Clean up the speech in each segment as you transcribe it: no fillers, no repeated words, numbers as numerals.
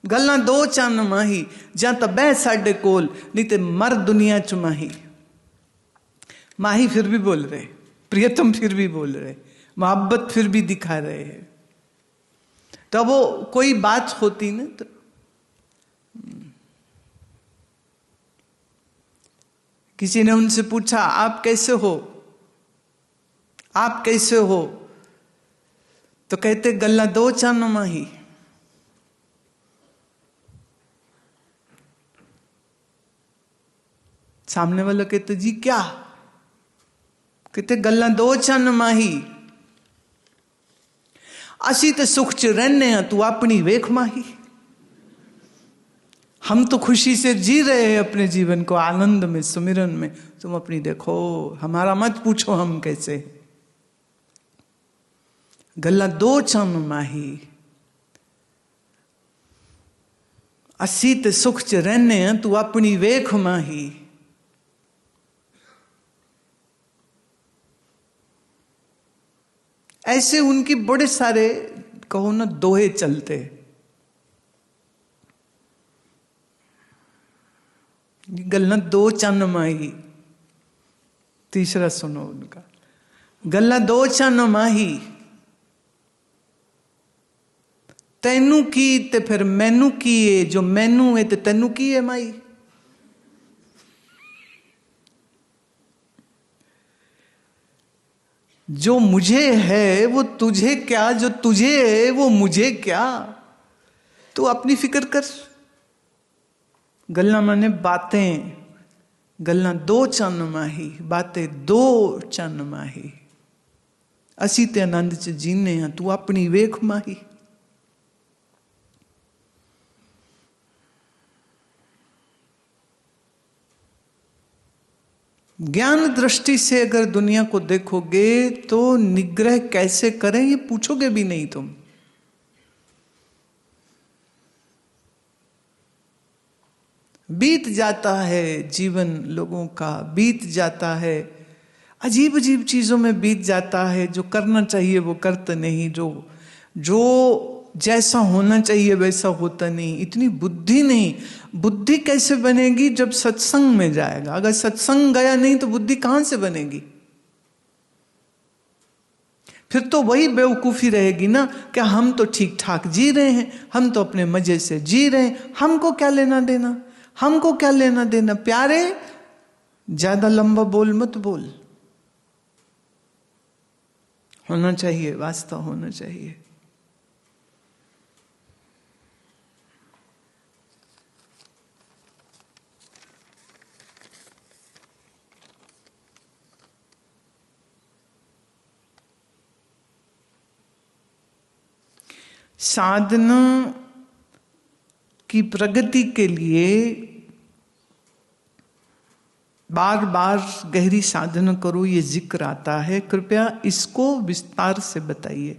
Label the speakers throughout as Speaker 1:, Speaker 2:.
Speaker 1: गल्लां दो चन्न माही, जां तां बह साडे कोल, नहीं ते मर दुनिया च माही। माही फिर भी बोल रहे, प्रियतम फिर भी बोल रहे, मोहब्बत फिर भी दिखा रहे हैं। तो वो कोई बात होती ना, तो किसी ने उनसे पूछा आप कैसे हो, आप कैसे हो, तो कहते गल्ला दो चन्न माही। सामने वाला कहते जी क्या, कहते गल्ला दो चन्न माही, असी ते सुख च रहने हैं, तू अपनी वेख माही। हम तो खुशी से जी रहे हैं अपने जीवन को, आनंद में, सुमिरन में, तुम अपनी देखो, हमारा मत पूछो हम कैसे। गल्ला दो चन्न माही, असी ते सुख च रहने हैं, तू अपनी वेख माही। ऐसे उनकी बड़े सारे कहो ना दोहे चलते। गल्ला दो चन्न माही। तीसरा सुनो उनका, गल्ला दो चन्न माही, तैनू की ते फिर मैनू की है, जो मैनू है ते तैनू की है माई। जो मुझे है वो तुझे क्या, जो तुझे है वो मुझे क्या, तू अपनी फिक्र कर। गल्ला माने बातें, गल्ला दो चन्न माही, बातें दो चन्न माही। असी ते आनंद च जीने हैं, तू अपनी वेख माही। ज्ञान दृष्टि से अगर दुनिया को देखोगे तो निग्रह कैसे करें ये पूछोगे भी नहीं तुम। बीत जाता है जीवन लोगों का, बीत जाता है, अजीब अजीब चीजों में बीत जाता है। जो करना चाहिए वो करते नहीं, जो जैसा होना चाहिए वैसा होता नहीं। इतनी बुद्धि नहीं। बुद्धि कैसे बनेगी जब सत्संग में जाएगा। अगर सत्संग गया नहीं तो बुद्धि कहां से बनेगी। फिर तो वही बेवकूफी रहेगी ना कि हम तो ठीक ठाक जी रहे हैं, हम तो अपने मजे से जी रहे हैं, हमको क्या लेना देना, हमको क्या लेना देना। प्यारे ज्यादा लंबा बोल मत बोल। होना चाहिए, वास्तव होना चाहिए। साधना की प्रगति के लिए बार बार गहरी साधना करो, ये जिक्र आता है। कृपया इसको विस्तार से बताइए।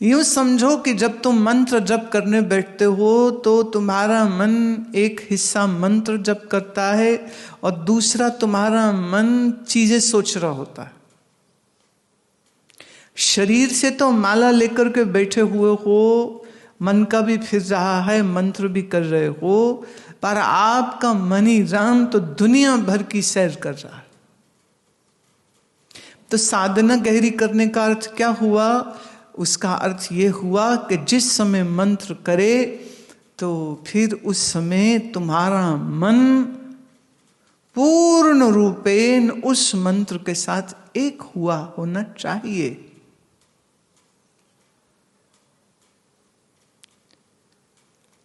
Speaker 1: यूं समझो कि जब तुम मंत्र जप करने बैठते हो तो तुम्हारा मन एक हिस्सा मंत्र जप करता है और दूसरा तुम्हारा मन चीजें सोच रहा होता है। शरीर से तो माला लेकर के बैठे हुए हो, मन का भी फिर रहा है, मंत्र भी कर रहे हो, पर आपका मनी राम तो दुनिया भर की सैर कर रहा है। तो साधना गहरी करने का अर्थ क्या हुआ? उसका अर्थ ये हुआ कि जिस समय मंत्र करे तो फिर उस समय तुम्हारा मन पूर्ण रूपेण उस मंत्र के साथ एक हुआ होना चाहिए।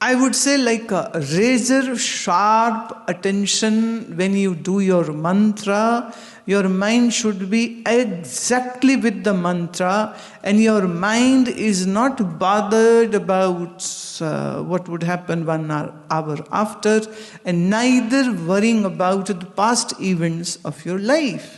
Speaker 1: I would say like a razor sharp attention when you do your mantra. Your mind should be exactly with the mantra, and your mind is not bothered about what would happen 1 hour after, and neither worrying about the past events of your life.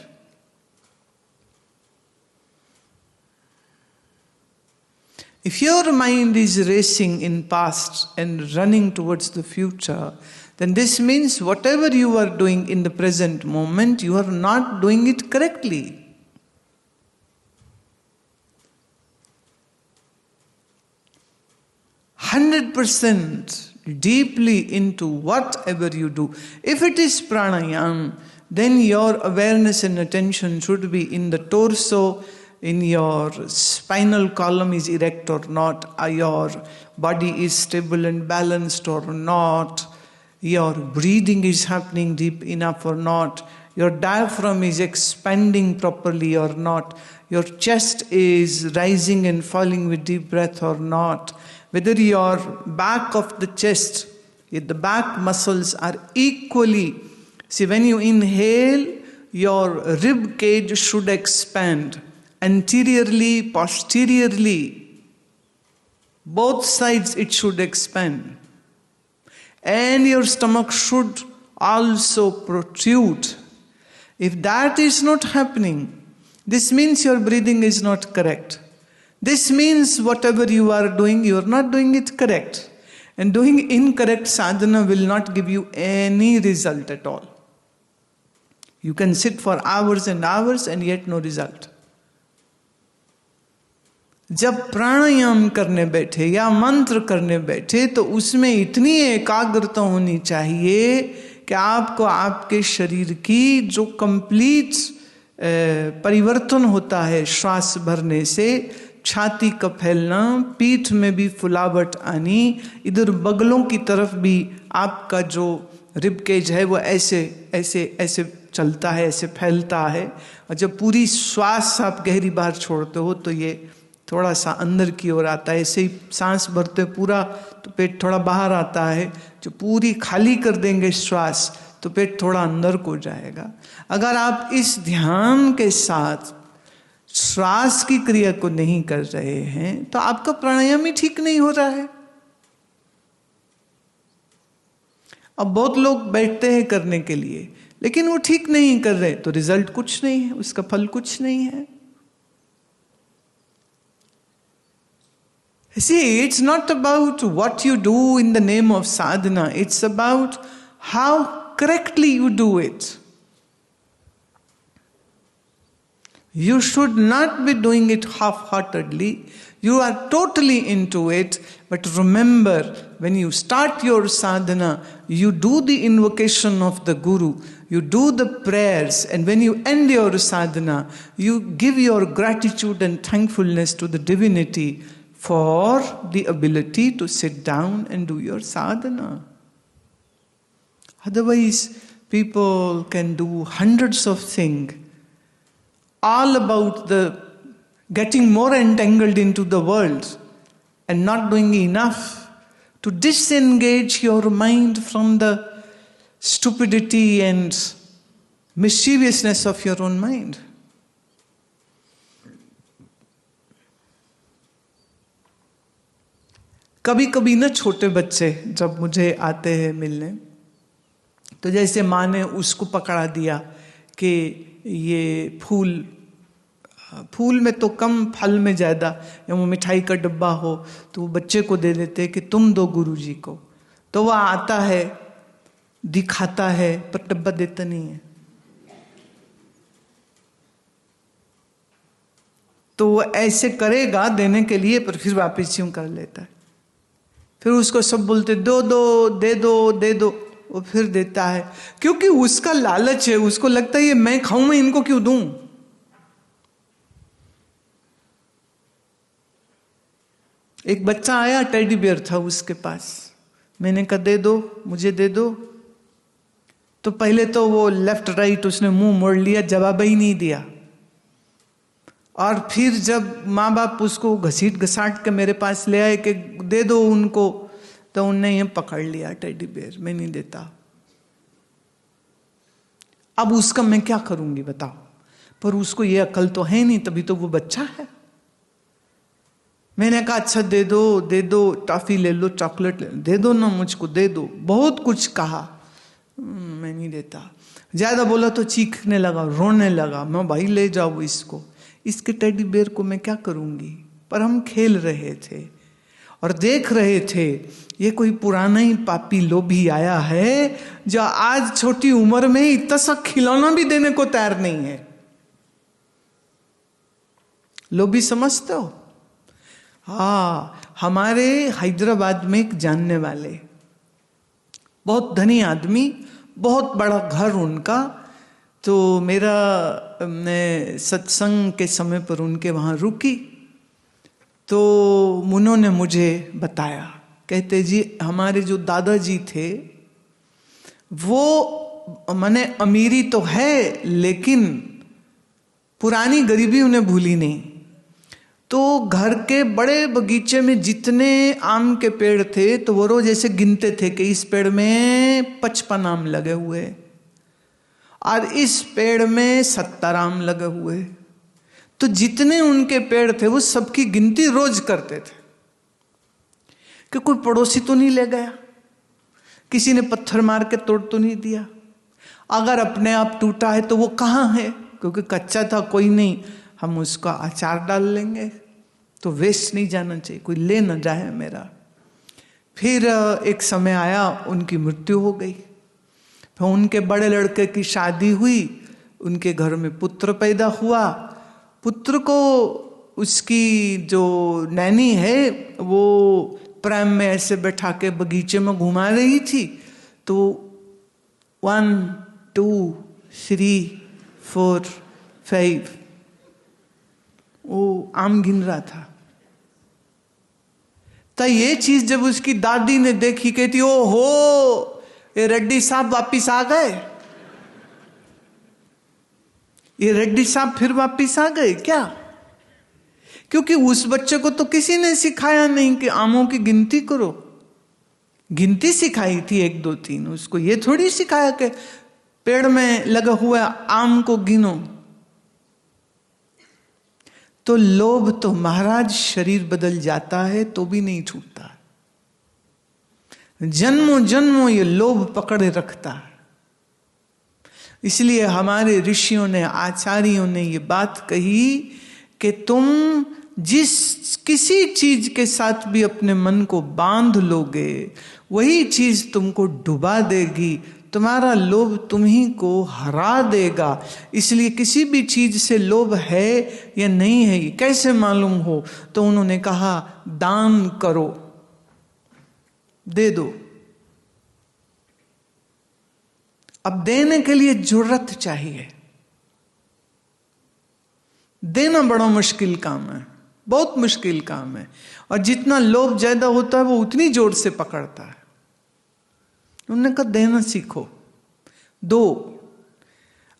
Speaker 1: If your mind is racing in past and running towards the future, then this means whatever you are doing in the present moment, you are not doing it correctly. 100% deeply into whatever you do. If it is pranayam, then your awareness and attention should be in the torso, in your spinal column is erect or not, your body is stable and balanced or not, your breathing is happening deep enough or not, your diaphragm is expanding properly or not, your chest is rising and falling with deep breath or not, whether your back of the chest, the back muscles are equally. See, when you inhale, your rib cage should expand. Anteriorly, posteriorly, both sides it should expand. And your stomach should also protrude. If that is not happening, this means your breathing is not correct. This means whatever you are doing, you are not doing it correct. And doing incorrect sadhana will not give you any result at all. You can sit for hours and hours and yet no result. जब प्राणायाम करने बैठे या मंत्र करने बैठे तो उसमें इतनी एकाग्रता होनी चाहिए कि आपको आपके शरीर की जो कंप्लीट परिवर्तन होता है श्वास भरने से, छाती का फैलना, पीठ में भी फुलावट आनी, इधर बगलों की तरफ भी आपका जो रिब केज है वो ऐसे ऐसे ऐसे चलता है, ऐसे फैलता है। और जब पूरी श्वास आप गहरी बाहर छोड़ते हो तो ये थोड़ा सा अंदर की ओर आता है। ऐसे ही सांस भरते पूरा तो पेट थोड़ा बाहर आता है। जो पूरी खाली कर देंगे श्वास तो पेट थोड़ा अंदर को जाएगा। अगर आप इस ध्यान के साथ श्वास की क्रिया को नहीं कर रहे हैं तो आपका प्राणायाम ही ठीक नहीं हो रहा है। अब बहुत लोग बैठते हैं करने के लिए लेकिन वो ठीक नहीं कर रहे तो रिजल्ट कुछ नहीं है, उसका फल कुछ नहीं है। See, it's not about what you do in the name of sadhana. It's about how correctly you do it. You should not be doing it half-heartedly. You are totally into it. But remember, when you start your sadhana, you do the invocation of the Guru. You do the prayers. And when you end your sadhana, you give your gratitude and thankfulness to the divinity for the ability to sit down and do your sadhana. Otherwise, people can do hundreds of things, all about the getting more entangled into the world and not doing enough to disengage your mind from the stupidity and mischievousness of your own mind. कभी कभी ना छोटे बच्चे जब मुझे आते हैं मिलने तो जैसे माँ ने उसको पकड़ा दिया कि ये फूल में तो कम फल में ज़्यादा, या वो मिठाई का डब्बा हो तो वो बच्चे को दे देते कि तुम दो गुरुजी को, तो वह आता है दिखाता है पर डब्बा देता नहीं है। तो वो ऐसे करेगा देने के लिए पर फिर वापस यूं कर लेता है। फिर उसको सब बोलते दो दो दे दो दे दो, वो फिर देता है क्योंकि उसका लालच है। उसको लगता है ये मैं खाऊं, मैं इनको क्यों दूं। एक बच्चा आया, टेडी बियर था उसके पास, मैंने कहा दे दो, मुझे दे दो। तो पहले तो वो लेफ्ट राइट उसने मुंह मोड़ लिया, जवाब ही नहीं दिया। और फिर जब माँ बाप उसको घसीट घसाट के मेरे पास ले आए कि दे दो उनको, तो उनने ये पकड़ लिया टेडी बेयर, मैं नहीं देता। अब उसका मैं क्या करूंगी बताओ। पर उसको ये अकल तो है नहीं, तभी तो वो बच्चा है। मैंने कहा अच्छा दे दो, टॉफी ले लो, चॉकलेट ले लो, दे दो ना मुझको, दे दो। बहुत कुछ कहा, मैं नहीं देता। ज्यादा बोला तो चीखने लगा, रोने लगा। मैं भाई ले जाओ इसको, इसके टेडी बेयर को मैं क्या करूंगी। पर हम खेल रहे थे और देख रहे थे ये कोई पुराना ही पापी लोभी आया है जो आज छोटी उम्र में इतना सा खिलौना भी देने को तैयार नहीं है। लोभी समझते हो, हाँ, हमारे हैदराबाद में एक जानने वाले, बहुत धनी आदमी, बहुत बड़ा घर उनका। तो मैं सत्संग के समय पर उनके वहाँ रुकी, तो उन्होंने मुझे बताया, कहते जी हमारे जो दादाजी थे वो माने अमीरी तो है लेकिन पुरानी गरीबी उन्हें भूली नहीं। तो घर के बड़े बगीचे में जितने आम के पेड़ थे तो वो रोज ऐसे गिनते थे कि इस पेड़ में 55 आम लगे हुए और इस पेड़ में 70 आम लगे हुए। तो जितने उनके पेड़ थे वो सबकी गिनती रोज करते थे कि कोई पड़ोसी तो नहीं ले गया, किसी ने पत्थर मार के तोड़ तो नहीं दिया, अगर अपने आप टूटा है तो वो कहाँ है, क्योंकि कच्चा था, कोई नहीं, हम उसका अचार डाल लेंगे तो वेस्ट नहीं जाना चाहिए, कोई ले न जाए मेरा। फिर एक समय आया, उनकी मृत्यु हो गई। फिर उनके बड़े लड़के की शादी हुई, उनके घर में पुत्र पैदा हुआ। पुत्र को उसकी जो नैनी है वो प्राइम में ऐसे बैठा के बगीचे में घुमा रही थी, तो 1 2 3 4 5 वो आम गिन रहा था। तो ये चीज जब उसकी दादी ने देखी, कहती ओ हो, ये रेड्डी साहब वापिस आ गए, ये रेड्डी साहब फिर वापिस आ गए क्या? क्योंकि उस बच्चे को तो किसी ने सिखाया नहीं कि आमों की गिनती करो। गिनती सिखाई थी 1 2 3, उसको ये थोड़ी सिखाया कि पेड़ में लगा हुआ आम को गिनो। तो लोभ तो महाराज शरीर बदल जाता है तो भी नहीं छूटता, जन्मों जन्मों ये लोभ पकड़े रखता है। इसलिए हमारे ऋषियों ने, आचार्यों ने ये बात कही कि तुम जिस किसी चीज के साथ भी अपने मन को बांध लोगे वही चीज तुमको डुबा देगी, तुम्हारा लोभ तुम्ही को हरा देगा। इसलिए किसी भी चीज से लोभ है या नहीं है ये कैसे मालूम हो? तो उन्होंने कहा दान करो, दे दो। अब देने के लिए जुर्रत चाहिए, देना बड़ा मुश्किल काम है, बहुत मुश्किल काम है। और जितना लोभ ज्यादा होता है वो उतनी जोर से पकड़ता है। उन्होंने कहा देना सीखो, दो।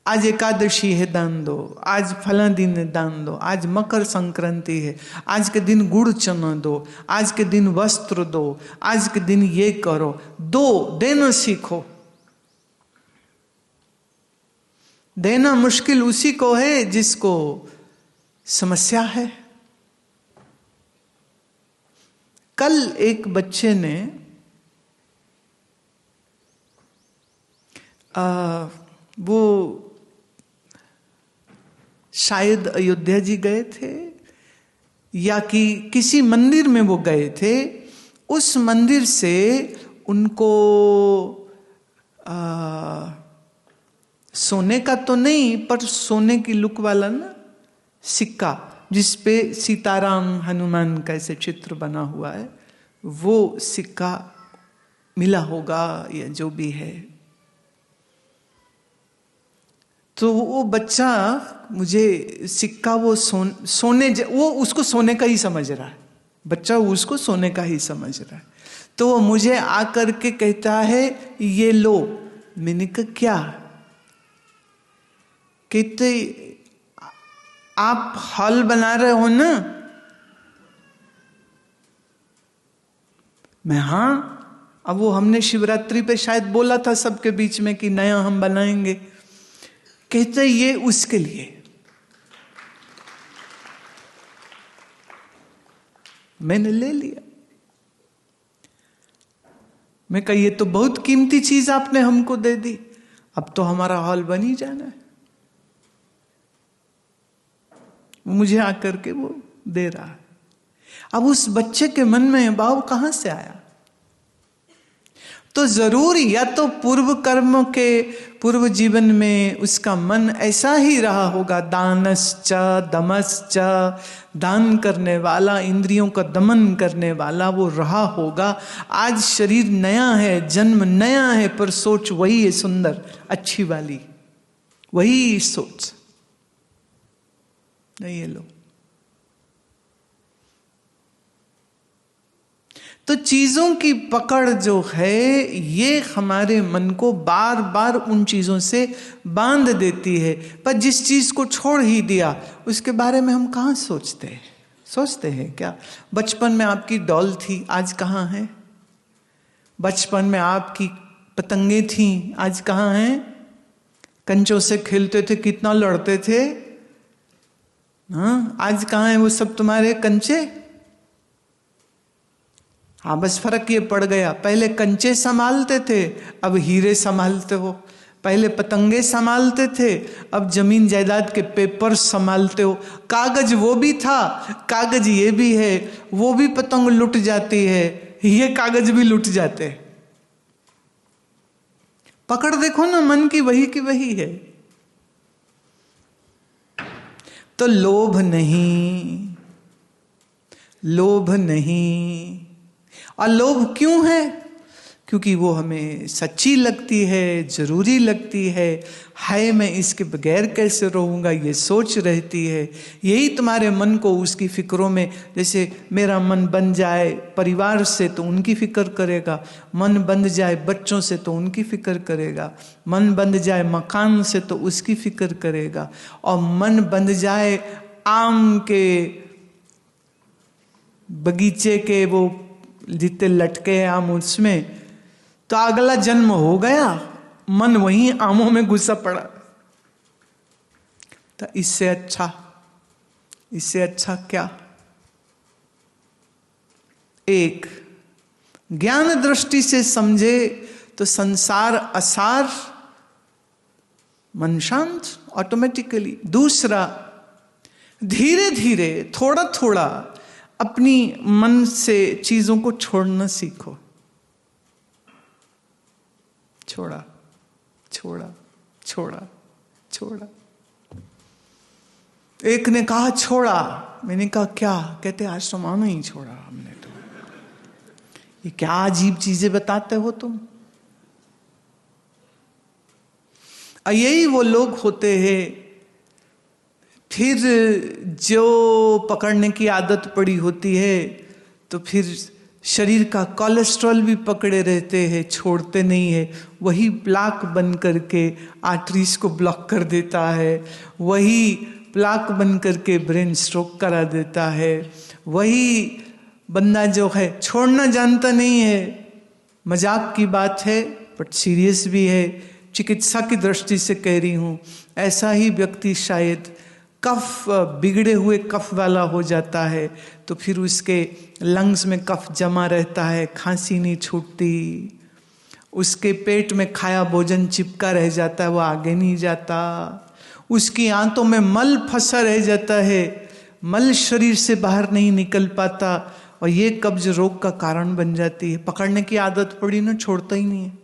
Speaker 1: आज एकादशी है दान दो, आज फला दिन है दान दो, आज मकर संक्रांति है आज के दिन गुड़ चना दो, आज के दिन वस्त्र दो, आज के दिन ये करो, दो, देना सीखो। देना मुश्किल उसी को है जिसको समस्या है। कल एक बच्चे ने वो शायद अयोध्या जी गए थे या कि किसी मंदिर में वो गए थे, उस मंदिर से उनको सोने का तो नहीं पर सोने की लुक वाला ना सिक्का जिसपे सीताराम हनुमान का ऐसे चित्र बना हुआ है, वो सिक्का मिला होगा या जो भी है। तो वो बच्चा मुझे सिक्का वो सोने वो उसको सोने का ही समझ रहा है, बच्चा उसको सोने का ही समझ रहा है। तो वो मुझे आकर के कहता है ये लो। मैंने कहा क्या? कहते आप हॉल बना रहे हो ना? मैं हाँ। अब वो हमने शिवरात्रि पे शायद बोला था सबके बीच में कि नया हम बनाएंगे। कहते ये उसके लिए। मैंने ले लिया। मैं कहा ये तो बहुत कीमती चीज आपने हमको दे दी, अब तो हमारा हॉल बन ही जाना है। मुझे आकर के वो दे रहा है। अब उस बच्चे के मन में भाव कहां से आया? तो जरूर या तो पूर्व कर्म के पूर्व जीवन में उसका मन ऐसा ही रहा होगा, दानश्च दमश्च दान करने वाला, इंद्रियों का दमन करने वाला वो रहा होगा। आज शरीर नया है, जन्म नया है, पर सोच वही है सुंदर, अच्छी वाली, वही सोच नहीं है लो। तो चीजों की पकड़ जो है ये हमारे मन को बार बार उन चीजों से बांध देती है। पर जिस चीज को छोड़ ही दिया उसके बारे में हम कहाँ सोचते हैं क्या? बचपन में आपकी डॉल थी, आज कहाँ है? बचपन में आपकी पतंगे थी, आज कहाँ हैं? कंचों से खेलते थे, कितना लड़ते थे, हाँ, आज कहाँ है वो सब तुम्हारे कंचे? हाँ, बस फर्क ये पड़ गया, पहले कंचे संभालते थे, अब हीरे संभालते हो। पहले पतंगे संभालते थे, अब जमीन जायदाद के पेपर संभालते हो। कागज वो भी था, कागज ये भी है, वो भी पतंग लुट जाती है, ये कागज भी लुट जाते। पकड़ देखो ना मन की वही है। तो लोभ नहीं। और लोभ क्यों है? क्योंकि वो हमें सच्ची लगती है, जरूरी लगती है। हाय मैं इसके बगैर कैसे रहूँगा, ये सोच रहती है। यही तुम्हारे मन को उसकी फिक्रों में, जैसे मेरा मन बन जाए परिवार से तो उनकी फिक्र करेगा, मन बंध जाए बच्चों से तो उनकी फिक्र करेगा, मन बंध जाए मकान से तो उसकी फिक्र करेगा, और मन बंध जाए आम के बगीचे के वो जितने लटके हैं आम उसमें, तो अगला जन्म हो गया, मन वहीं आमों में घुसा पड़ा। तो इससे अच्छा क्या? एक ज्ञान दृष्टि से समझे तो संसार असार, मन शांत ऑटोमेटिकली। दूसरा, धीरे धीरे थोड़ा थोड़ा अपनी मन से चीजों को छोड़ना सीखो। छोड़ा। एक ने कहा छोड़ा, मैंने कहा क्या? कहते आश्रम आना ही छोड़ा हमने तो। ये क्या अजीब चीजें बताते हो तुम? यही वो लोग होते हैं फिर जो पकड़ने की आदत पड़ी होती है, तो फिर शरीर का कोलेस्ट्रॉल भी पकड़े रहते हैं, छोड़ते नहीं है। वही प्लाक बन करके आर्टरीज को ब्लॉक कर देता है, वही प्लाक बन करके ब्रेन स्ट्रोक करा देता है। वही बंदा जो है छोड़ना जानता नहीं है। मजाक की बात है बट सीरियस भी है, चिकित्सा की दृष्टि से कह रही हूँ। ऐसा ही व्यक्ति शायद कफ, बिगड़े हुए कफ वाला हो जाता है, तो फिर उसके लंग्स में कफ जमा रहता है, खांसी नहीं छूटती, उसके पेट में खाया भोजन चिपका रह जाता है, वो आगे नहीं जाता, उसकी आंतों में मल फंसा रह जाता है, मल शरीर से बाहर नहीं निकल पाता, और ये कब्ज रोग का कारण बन जाती है। पकड़ने की आदत पड़ी ना, छोड़ता ही नहीं है।